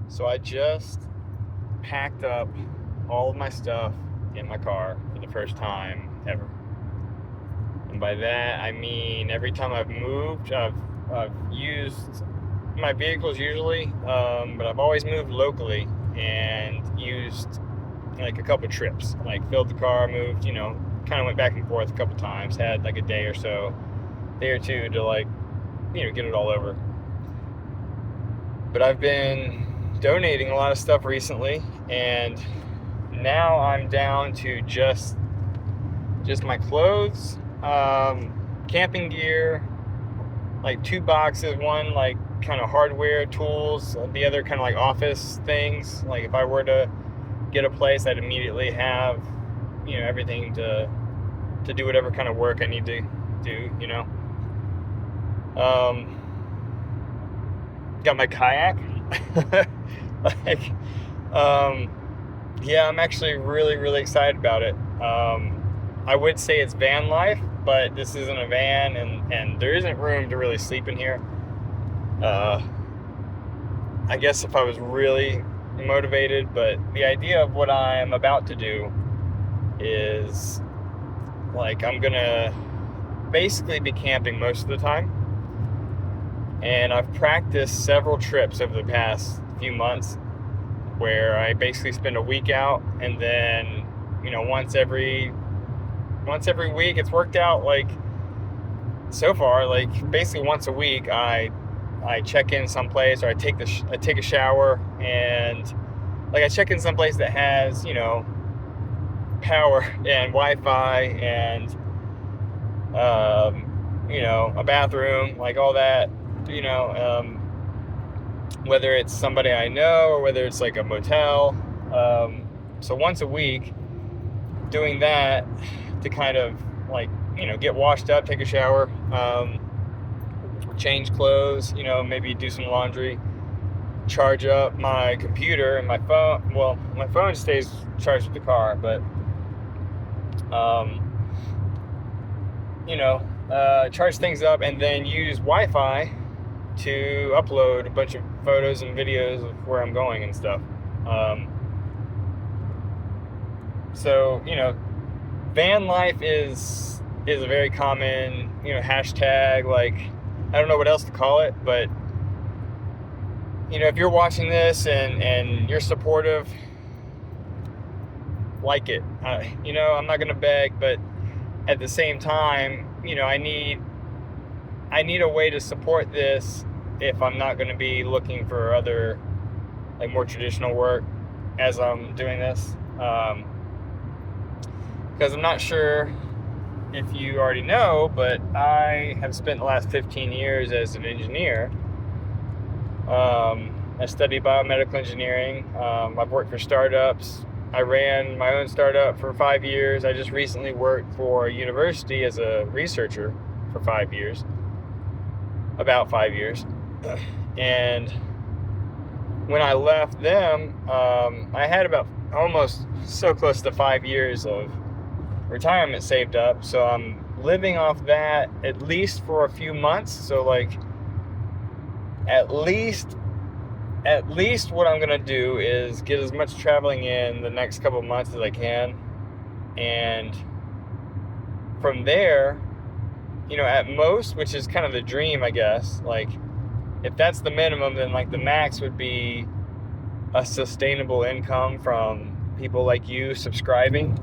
So I just packed up all of my stuff in my car for the first time ever. And by that, I mean every time I've moved, I've used my vehicles usually, but I've always moved locally and used like a couple trips. Like filled the car, moved, kind of went back and forth a couple times, had like a day or two to get it all over. But I've been donating a lot of stuff recently, and now I'm down to just my clothes, camping gear, like 2 boxes, one like kind of hardware tools, the other kind of like office things. Like if I were to get a place, I'd immediately have everything to do whatever kind of work I need to do. Um, got my kayak. like, um, yeah, I'm actually really, really excited about it. I would say it's van life, but this isn't a van, and there isn't room to really sleep in here. I guess if I was really motivated, but the idea of what I'm about to do is like I'm gonna basically be camping most of the time. And I've practiced several trips over the past few months where I basically spend a week out, and then once every week. It's worked out like so far, like basically once a week I check in someplace, or I take a shower, and like I check in someplace that has power and Wi-Fi and a bathroom, like all that, whether it's somebody I know or whether it's like a motel. So once a week, doing that to kind of like get washed up, take a shower, change clothes, maybe do some laundry, charge up my computer and my phone. Well, my phone stays charged with the car, but charge things up, and then use Wi-Fi to upload a bunch of photos and videos of where I'm going and stuff. So van life is a very common hashtag. Like I don't know what else to call it, but if you're watching this and you're supportive, like it. I'm not gonna beg, but at the same time, I need a way to support this if I'm not going to be looking for other like more traditional work as I'm doing this. Because I'm not sure if you already know, but I have spent the last 15 years as an engineer. I studied biomedical engineering. I've worked for startups. I ran my own startup for 5 years. I just recently worked for a university as a researcher for 5 years. About 5 years. And when I left them, I had about almost so close to 5 years of retirement saved up. So I'm living off that at least for a few months. So like at least what I'm gonna do is get as much traveling in the next couple of months as I can, and from there, at most, which is kind of the dream, I guess, like if that's the minimum, then like the max would be a sustainable income from people like you subscribing.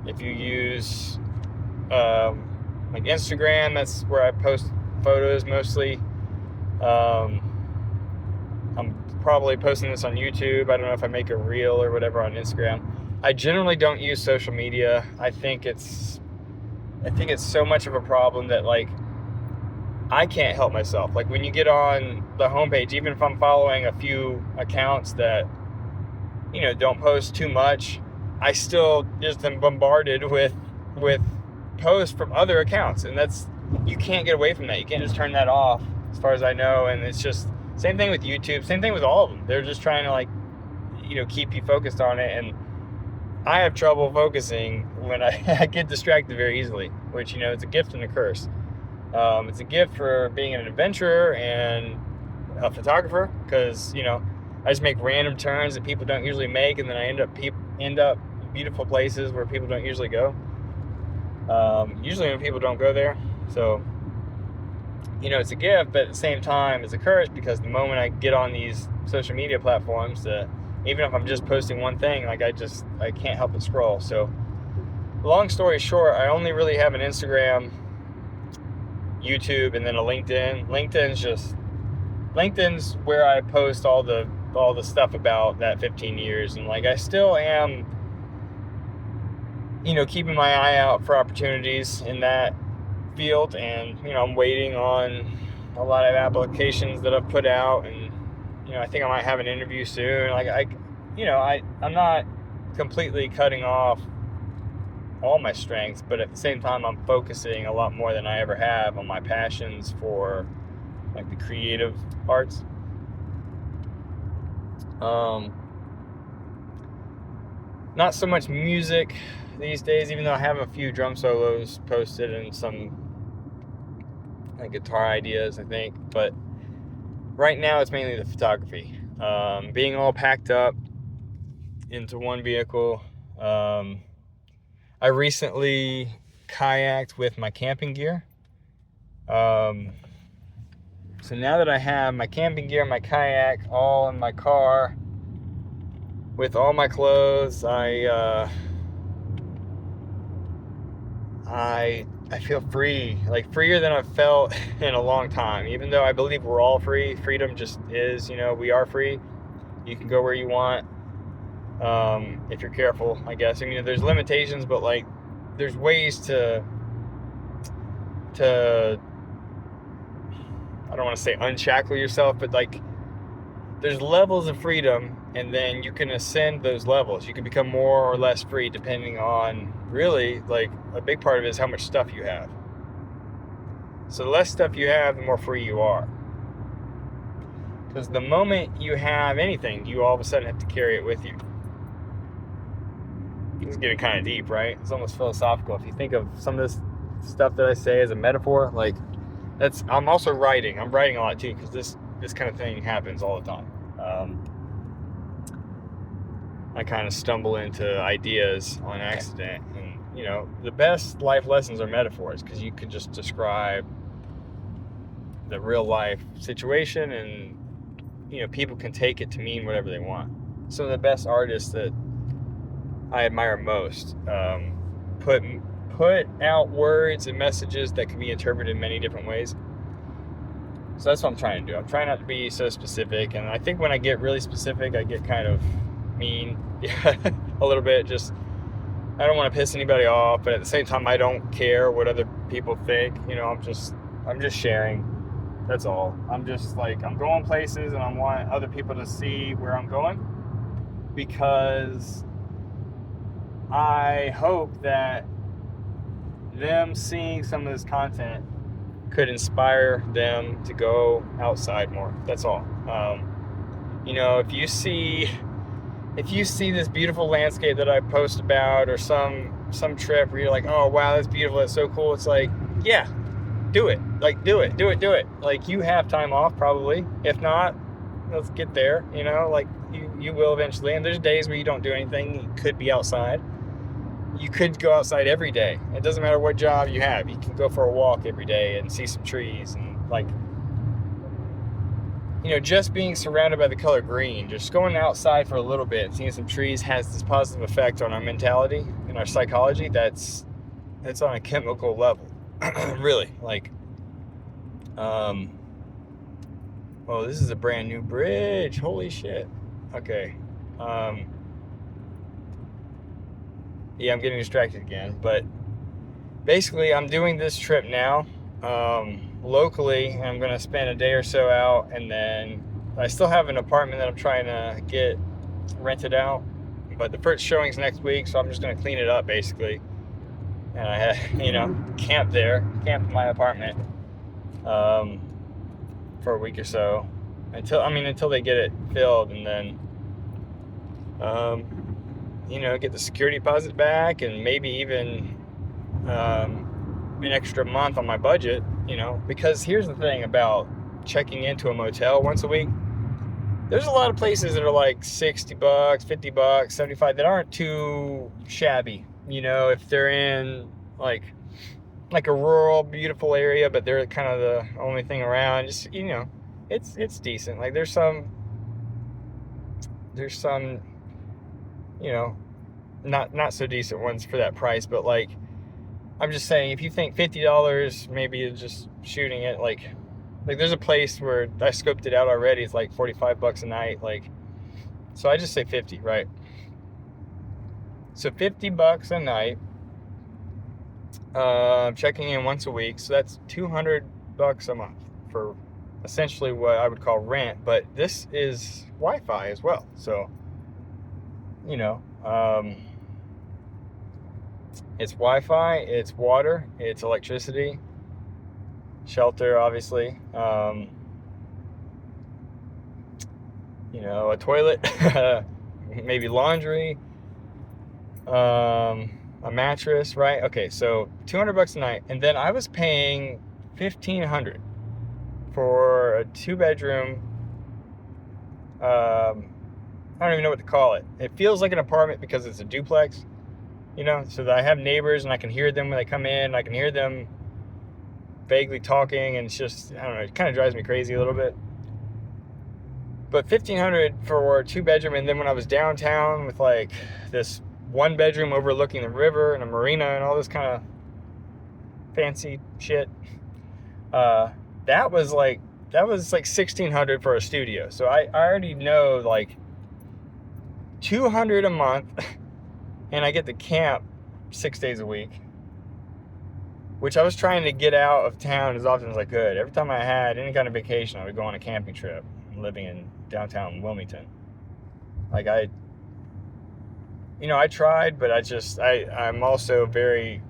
If you use like Instagram, that's where I post photos mostly. I'm probably posting this on YouTube. I don't know if I make a reel or whatever on Instagram. I generally don't use social media. I think it's so much of a problem that like I can't help myself. Like when you get on the homepage, even if I'm following a few accounts that don't post too much, I still just am bombarded with posts from other accounts, and you can't get away from that. You can't just turn that off, as far as I know. And it's just same thing with YouTube, same thing with all of them. They're just trying to like keep you focused on it, and I have trouble focusing when I get distracted very easily, which it's a gift and a curse. It's a gift for being an adventurer and a photographer, because I just make random turns that people don't usually make, and then I end up beautiful places where people don't usually go. Usually when people don't go there. So it's a gift, but at the same time it's a curse, because the moment I get on these social media platforms, even if I'm just posting one thing, like I can't help but scroll. So long story short, I only really have an Instagram, YouTube, and then a LinkedIn. LinkedIn's where I post all the stuff about that 15 years, and like I still am keeping my eye out for opportunities in that field, and I'm waiting on a lot of applications that I've put out, and I think I might have an interview soon. Like I'm not completely cutting off all my strengths, but at the same time I'm focusing a lot more than I ever have on my passions for like the creative arts. Not so much music these days, even though I have a few drum solos posted and some guitar ideas, I think. But right now it's mainly the photography. Being all packed up into one vehicle. I recently kayaked with my camping gear. So now that I have my camping gear, my kayak, all in my car, with all my clothes, I feel free, like freer than I've felt in a long time. Even though I believe we're all free, freedom just is, we are free. You can go where you want, if you're careful, I guess. I mean, there's limitations, but like there's ways to I don't want to say unshackle yourself, but like there's levels of freedom, and then you can ascend those levels. You can become more or less free depending on, really, like a big part of it is how much stuff you have. So the less stuff you have, the more free you are. Because the moment you have anything, you all of a sudden have to carry it with you. It's getting kind of deep, right? It's almost philosophical. If you think of some of this stuff that I say as a metaphor, like I'm also writing. I'm writing a lot too, because this kind of thing happens all the time. I kind of stumble into ideas on accident, and the best life lessons are metaphors, because you can just describe the real life situation, and people can take it to mean whatever they want. Some of the best artists that I admire most put out words and messages that can be interpreted in many different ways. So that's what I'm trying to do. I'm trying not to be so specific, and I think when I get really specific, I get kind of mean a little bit. Just I don't want to piss anybody off, but at the same time I don't care what other people think. I'm just sharing. That's all. I'm just like, I'm going places, and I want other people to see where I'm going, because I hope that them seeing some of this content could inspire them to go outside more. That's all. If you see this beautiful landscape that I post about, or some trip where you're like, oh wow, that's beautiful, that's so cool, it's like, yeah, do it. Like, do it. Like, you have time off probably. If not, let's get there. Like you will eventually. And there's days where you don't do anything. You could be outside. You could go outside every day. It doesn't matter what job you have. You can go for a walk every day and see some trees, and like, just being surrounded by the color green, just going outside for a little bit, seeing some trees, has this positive effect on our mentality and our psychology. That's on a chemical level. Really, like, oh, this is a brand new bridge. Holy shit. Okay. Yeah, I'm getting distracted again, but basically I'm doing this trip now, locally. I'm going to spend a day or so out, and then I still have an apartment that I'm trying to get rented out, but the first showing's next week, so I'm just going to clean it up basically. And I had, camp in my apartment, for a week or so, until they get it filled, and then, get the security deposit back, and maybe even an extra month on my budget, because here's the thing about checking into a motel once a week, there's a lot of places that are like $60, $50, 75 that aren't too shabby. You know, if they're in like a rural, beautiful area, but they're kind of the only thing around. Just, you know, it's decent. Like there's some, you know, not so decent ones for that price. But like, I'm just saying, if you think $50, maybe it's just shooting it. Like there's a place where I scoped it out already. It's like $45 a night. Like, so I just say 50, right? So $50 a night. Checking in once a week, so that's $200 a month for essentially what I would call rent. But this is Wi-Fi as well, so you know, it's Wi-Fi, it's water, it's electricity, shelter, obviously. You know, a toilet, maybe laundry. A mattress, right? Okay, so $200 a night, and then I was paying $1,500 for a 2-bedroom. I don't even know what to call it. It feels like an apartment because it's a duplex, you know, so that I have neighbors and I can hear them when they come in. I can hear them vaguely talking, and it's just, I don't know, it kind of drives me crazy a little bit. But $1,500 for a 2-bedroom, and then when I was downtown with like this 1-bedroom overlooking the river and a marina and all this kind of fancy shit, that was like $1,600 for a studio. So I already know like $200 a month, and I get to camp 6 days a week, which I was trying to get out of town as often as I could. Every time I had any kind of vacation, I would go on a camping trip. I'm living in downtown Wilmington. Like I tried, but I'm also very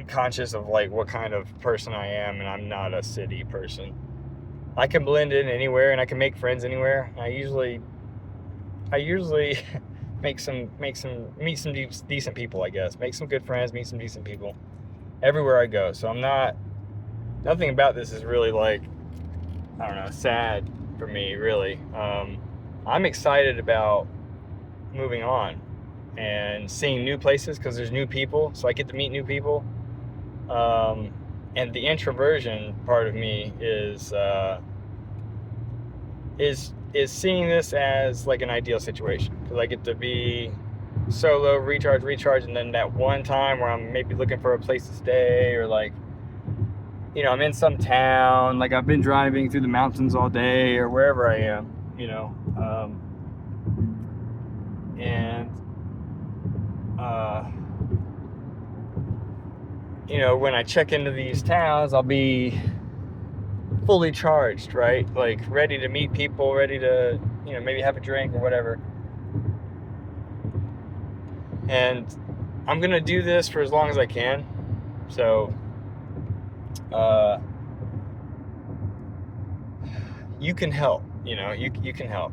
conscious of like what kind of person I am, and I'm not a city person. I can blend in anywhere, and I can make friends anywhere. I usually meet some decent people, I guess. Make some good friends, meet some decent people everywhere I go. So nothing about this is really like, I don't know, sad for me, really. I'm excited about moving on and seeing new places because there's new people, so I get to meet new people. And the introversion part of me is seeing this as like an ideal situation, because I get to be solo, recharge, and then that one time where I'm maybe looking for a place to stay, or like, you know, I'm in some town, like I've been driving through the mountains all day or wherever I am, you know, and you know, when I check into these towns, I'll be fully charged, right? Like ready to meet people, ready to, you know, maybe have a drink or whatever. And I'm gonna do this for as long as I can. So you can help, you know, you can help.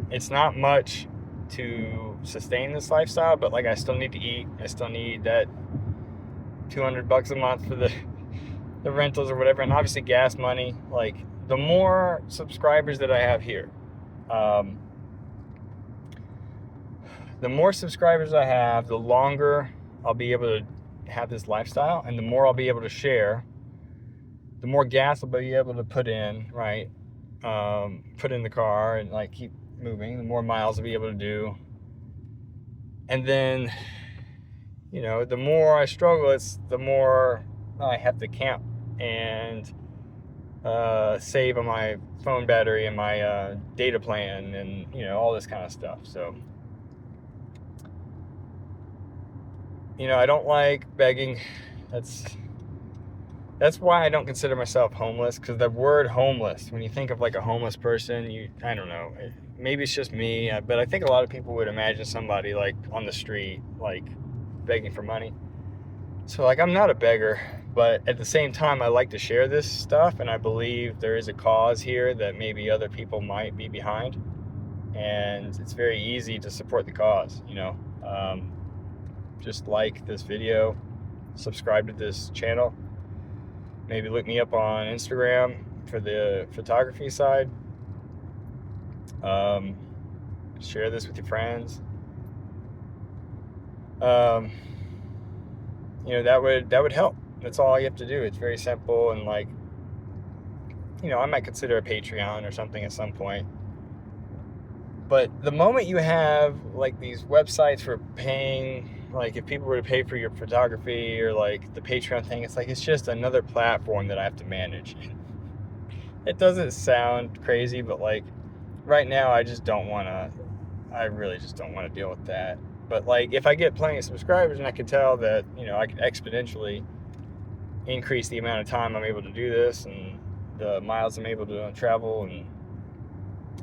It's not much to sustain this lifestyle, but like I still need to eat. I still need that $200 a month for the rentals or whatever, and obviously gas money. Like the more subscribers that I have here, the more subscribers I have, the longer I'll be able to have this lifestyle, and the more I'll be able to share, the more gas I'll be able to put in, right? Put in the car and like keep moving, the more miles I'll be able to do. And then, you know, the more I struggle, it's the more I have to camp and save on my phone battery and my data plan, and, you know, all this kind of stuff. So, you know, I don't like begging. That's why I don't consider myself homeless, because the word homeless, when you think of like a homeless person, I don't know, maybe it's just me, but I think a lot of people would imagine somebody like on the street, like begging for money. So like, I'm not a beggar, but at the same time, I like to share this stuff, and I believe there is a cause here that maybe other people might be behind, and it's very easy to support the cause, you know. Just like this video, subscribe to this channel, maybe look me up on Instagram, for the photography side. Share this with your friends. That would help. That's all you have to do. It's very simple, and like, I might consider a Patreon or something at some point. But the moment you have like these websites for paying, like if people were to pay for your photography or like the Patreon thing, it's like it's just another platform that I have to manage. It doesn't sound crazy, but like right now I really just don't want to deal with that. But like if I get plenty of subscribers and I can tell that, I can exponentially increase the amount of time I'm able to do this and the miles I'm able to travel, and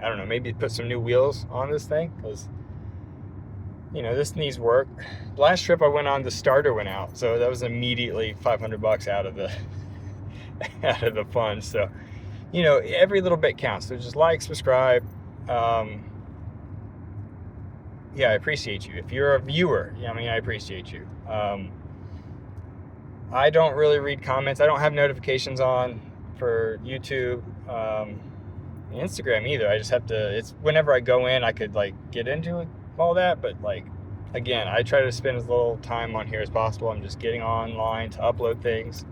I don't know, maybe put some new wheels on this thing, because this needs work. The last trip I went on, the starter went out, so that was immediately $500 out of the out of the fund. So every little bit counts. So just like, subscribe. Yeah, I appreciate you. If you're a viewer, I appreciate you. I don't really read comments. I don't have notifications on for YouTube, Instagram either. I just have to, it's whenever I go in, I could like get into it, all that. But like, again, I try to spend as little time on here as possible. I'm just getting online to upload things.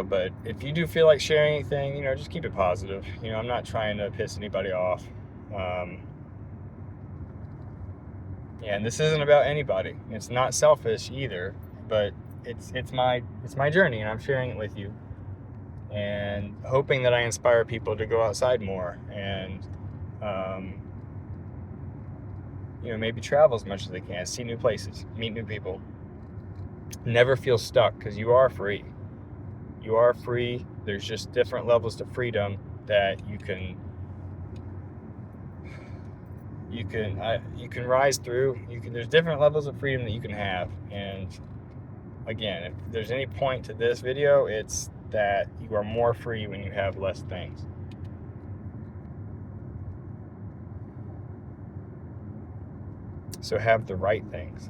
But if you do feel like sharing anything, just keep it positive. I'm not trying to piss anybody off. And this isn't about anybody. It's not selfish either, but it's my journey, and I'm sharing it with you, and hoping that I inspire people to go outside more and maybe travel as much as they can, see new places, meet new people. Never feel stuck, because you are free. You are free. There's just different levels to freedom that you can rise through. There's different levels of freedom that you can have. And again, if there's any point to this video, it's that you are more free when you have less things. So have the right things.